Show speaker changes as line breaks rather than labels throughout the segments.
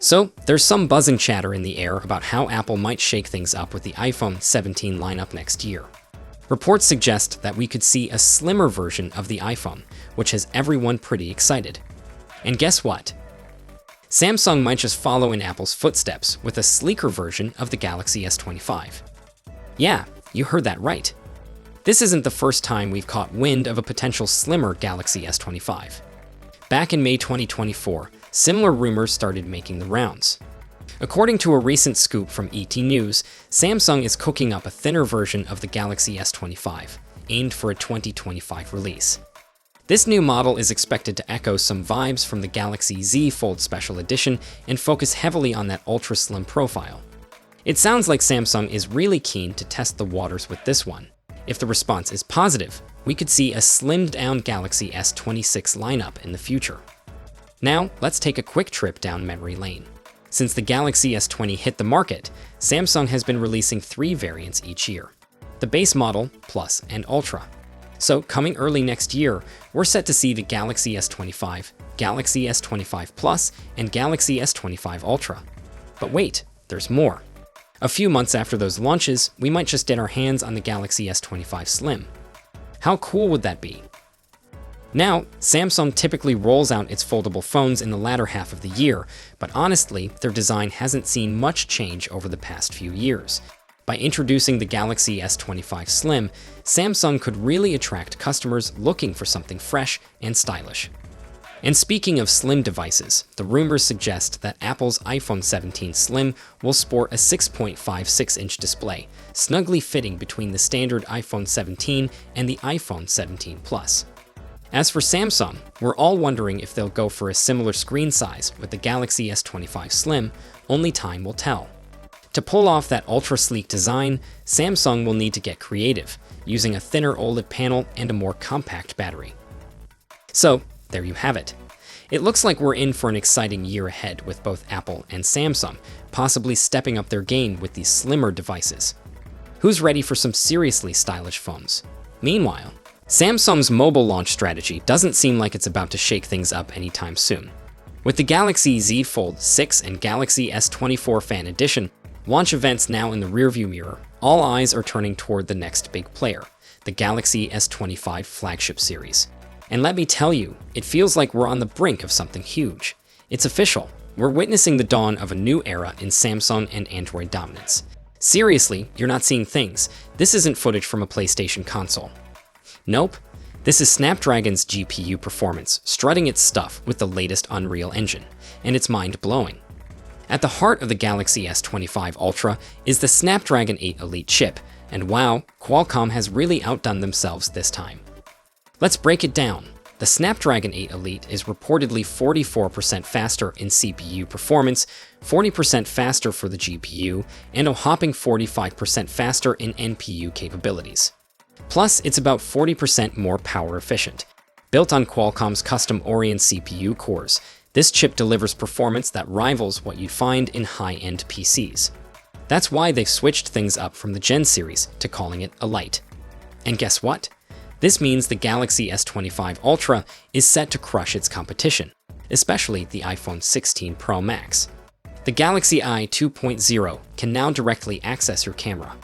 So, there's some buzzing chatter in the air about how Apple might shake things up with the iPhone 17 lineup next year. Reports suggest that we could see a slimmer version of the iPhone, which has everyone pretty excited. And guess what? Samsung might just follow in Apple's footsteps with a sleeker version of the Galaxy S25. Yeah, you heard that right. This isn't the first time we've caught wind of a potential slimmer Galaxy S25. Back in May 2024, similar rumors started making the rounds. According to a recent scoop from ET News, Samsung is cooking up a thinner version of the Galaxy S25, aimed for a 2025 release. This new model is expected to echo some vibes from the Galaxy Z Fold Special Edition and focus heavily on that ultra-slim profile. It sounds like Samsung is really keen to test the waters with this one. If the response is positive, we could see a slimmed-down Galaxy S26 lineup in the future. Now, let's take a quick trip down memory lane. Since the Galaxy S20 hit the market, Samsung has been releasing 3 variants each year: the base model, Plus, and Ultra. So, coming early next year, we're set to see the Galaxy S25, Galaxy S25 Plus, and Galaxy S25 Ultra. But wait, there's more. A few months after those launches, we might just get our hands on the Galaxy S25 Slim. How cool would that be? Now, Samsung typically rolls out its foldable phones in the latter half of the year, but honestly, their design hasn't seen much change over the past few years. By introducing the Galaxy S25 Slim, Samsung could really attract customers looking for something fresh and stylish. And speaking of slim devices, the rumors suggest that Apple's iPhone 17 Slim will sport a 6.56-inch display, snugly fitting between the standard iPhone 17 and the iPhone 17 Plus. As for Samsung, we're all wondering if they'll go for a similar screen size with the Galaxy S25 Slim. Only time will tell. To pull off that ultra-sleek design, Samsung will need to get creative, using a thinner OLED panel and a more compact battery. So, there you have it. It looks like we're in for an exciting year ahead with both Apple and Samsung, possibly stepping up their game with these slimmer devices. Who's ready for some seriously stylish phones? Meanwhile, Samsung's mobile launch strategy doesn't seem like it's about to shake things up anytime soon. With the Galaxy Z Fold 6 and Galaxy S24 Fan Edition launch events now in the rearview mirror, all eyes are turning toward the next big player, the Galaxy S25 flagship series. And let me tell you, it feels like we're on the brink of something huge. It's official. We're witnessing the dawn of a new era in Samsung and Android dominance. Seriously, you're not seeing things. This isn't footage from a PlayStation console. Nope. This is Snapdragon's GPU performance, strutting its stuff with the latest Unreal Engine, and it's mind-blowing. At the heart of the Galaxy S25 Ultra is the Snapdragon 8 Elite chip, and wow, Qualcomm has really outdone themselves this time. Let's break it down. The Snapdragon 8 Elite is reportedly 44% faster in CPU performance, 40% faster for the GPU, and a whopping 45% faster in NPU capabilities. Plus, it's about 40% more power efficient. Built on Qualcomm's custom Oryon CPU cores, this chip delivers performance that rivals what you'd find in high-end PCs. That's why they've switched things up from the Gen series to calling it a Lite. And guess what? This means the Galaxy S25 Ultra is set to crush its competition, especially the iPhone 16 Pro Max. The Galaxy Eye 2.0 can now directly access your camera.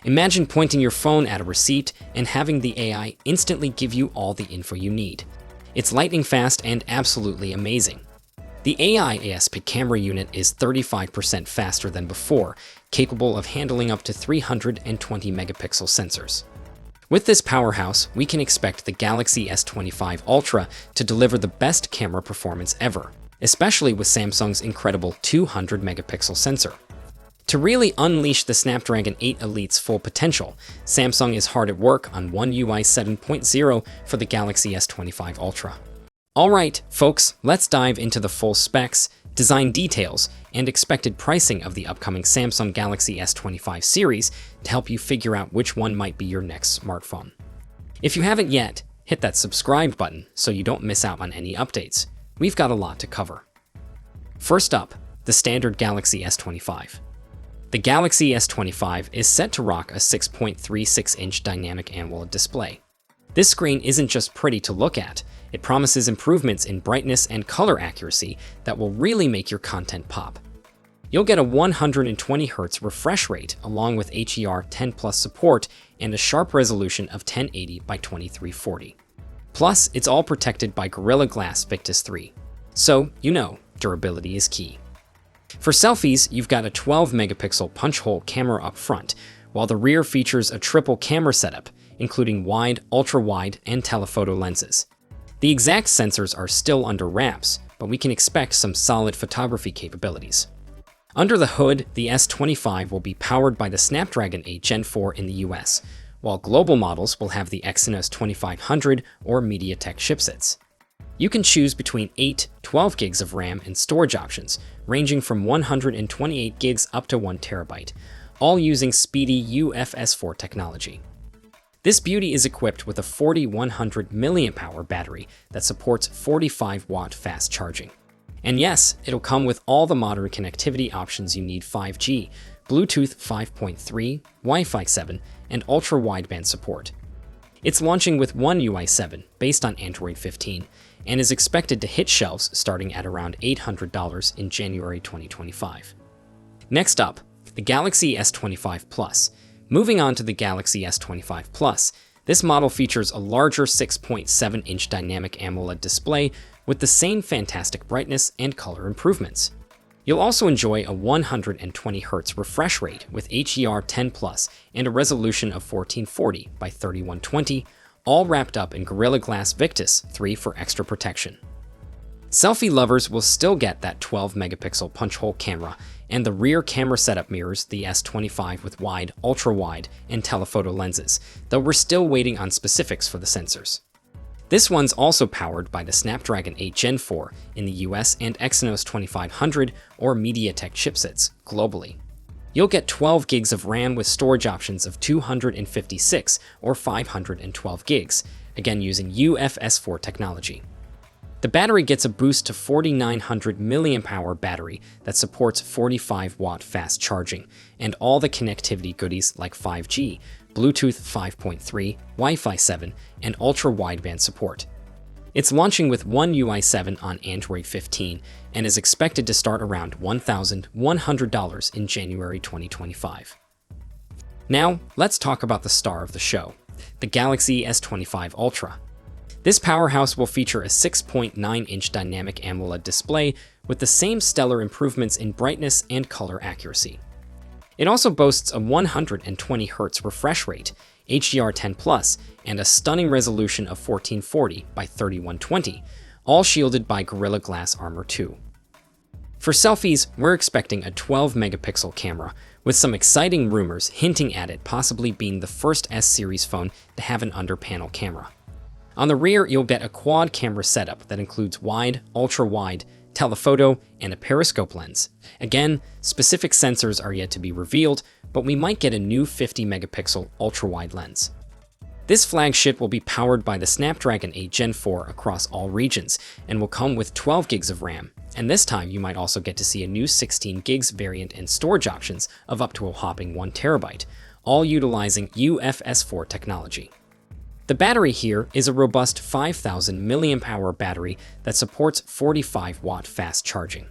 Imagine pointing your phone at a receipt and having the AI instantly give you all the info you need. It's lightning fast and absolutely amazing. The AI ASP camera unit is 35% faster than before, capable of handling up to 320 megapixel sensors. With this powerhouse, we can expect the Galaxy S25 Ultra to deliver the best camera performance ever, especially with Samsung's incredible 200 megapixel sensor. To really unleash the Snapdragon 8 Elite's full potential, Samsung is hard at work on One UI 7.0 for the Galaxy S25 Ultra. Alright, folks, let's dive into the full specs, design details, and expected pricing of the upcoming Samsung Galaxy S25 series to help you figure out which one might be your next smartphone. If you haven't yet, hit that subscribe button so you don't miss out on any updates. We've got a lot to cover. First up, the standard Galaxy S25. The Galaxy S25 is set to rock a 6.36-inch dynamic AMOLED display. This screen isn't just pretty to look at, it promises improvements in brightness and color accuracy that will really make your content pop. You'll get a 120Hz refresh rate along with HDR10 Plus support and a sharp resolution of 1080 by 2340. Plus, it's all protected by Gorilla Glass Victus 3. So, durability is key. For selfies, you've got a 12-megapixel punch-hole camera up front, while the rear features a triple camera setup, including wide, ultra-wide, and telephoto lenses. The exact sensors are still under wraps, but we can expect some solid photography capabilities. Under the hood, the S25 will be powered by the Snapdragon 8 Gen 4 in the US, while global models will have the Exynos 2500 or MediaTek chipsets. You can choose between 12 gigs of RAM and storage options, ranging from 128 gigs up to 1 terabyte, all using speedy UFS4 technology. This beauty is equipped with a 4100 mAh battery that supports 45-watt fast charging. And yes, it'll come with all the modern connectivity options you need: 5G, Bluetooth 5.3, Wi-Fi 7, and ultra-wideband support. It's launching with One UI 7, based on Android 15, and is expected to hit shelves starting at around $800 in January 2025. Next up, the Galaxy S25 Plus. Moving on to the Galaxy S25 Plus, this model features a larger 6.7-inch dynamic AMOLED display with the same fantastic brightness and color improvements. You'll also enjoy a 120Hz refresh rate with HDR10 Plus and a resolution of 1440 by 3120, all wrapped up in Gorilla Glass Victus 3 for extra protection. Selfie lovers will still get that 12-megapixel punch-hole camera, and the rear camera setup mirrors the S25 with wide, ultra-wide, and telephoto lenses, though we're still waiting on specifics for the sensors. This one's also powered by the Snapdragon 8 Gen 4 in the US and Exynos 2500 or MediaTek chipsets globally. You'll get 12 gigs of RAM with storage options of 256 or 512 gigs, again using UFS4 technology. The battery gets a boost to 4900 mAh battery that supports 45-watt fast charging, and all the connectivity goodies like 5G, Bluetooth 5.3, Wi-Fi 7, and ultra-wideband support. It's launching with One UI 7 on Android 15 and is expected to start around $1,100 in January 2025. Now, let's talk about the star of the show, the Galaxy S25 Ultra. This powerhouse will feature a 6.9-inch dynamic AMOLED display with the same stellar improvements in brightness and color accuracy. It also boasts a 120Hz refresh rate, HDR10 Plus, and a stunning resolution of 1440 by 3120, all shielded by Gorilla Glass Armor 2. For selfies, we're expecting a 12-megapixel camera, with some exciting rumors hinting at it possibly being the first S-series phone to have an under-panel camera. On the rear, you'll get a quad camera setup that includes wide, ultra-wide, telephoto, and a periscope lens. Again, specific sensors are yet to be revealed, but we might get a new 50-megapixel ultra-wide lens. This flagship will be powered by the Snapdragon 8 Gen 4 across all regions, and will come with 12 gigs of RAM, and this time you might also get to see a new 16 gigs variant and storage options of up to a whopping 1 terabyte, all utilizing UFS4 technology. The battery here is a robust 5000 mAh battery that supports 45-watt fast charging.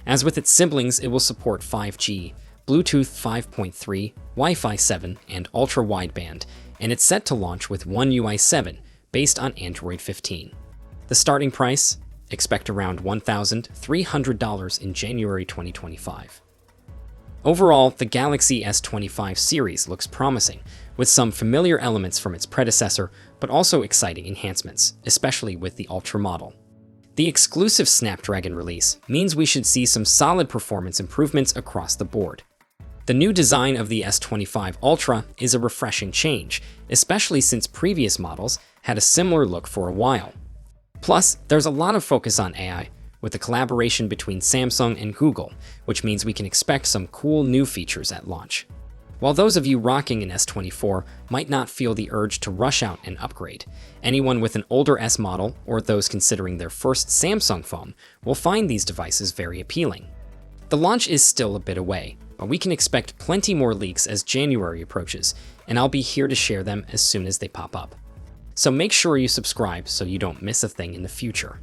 As with its siblings, it will support 5G, Bluetooth 5.3, Wi-Fi 7, and ultra-wideband, and it's set to launch with One UI 7, based on Android 15. The starting price? Expect around $1,300 in January 2025. Overall, the Galaxy S25 series looks promising, with some familiar elements from its predecessor, but also exciting enhancements, especially with the Ultra model. The exclusive Snapdragon release means we should see some solid performance improvements across the board. The new design of the S25 Ultra is a refreshing change, especially since previous models had a similar look for a while. Plus, there's a lot of focus on AI, with the collaboration between Samsung and Google, which means we can expect some cool new features at launch. While those of you rocking an S24 might not feel the urge to rush out and upgrade, anyone with an older S model or those considering their first Samsung phone will find these devices very appealing. The launch is still a bit away, but we can expect plenty more leaks as January approaches, and I'll be here to share them as soon as they pop up. So make sure you subscribe so you don't miss a thing in the future.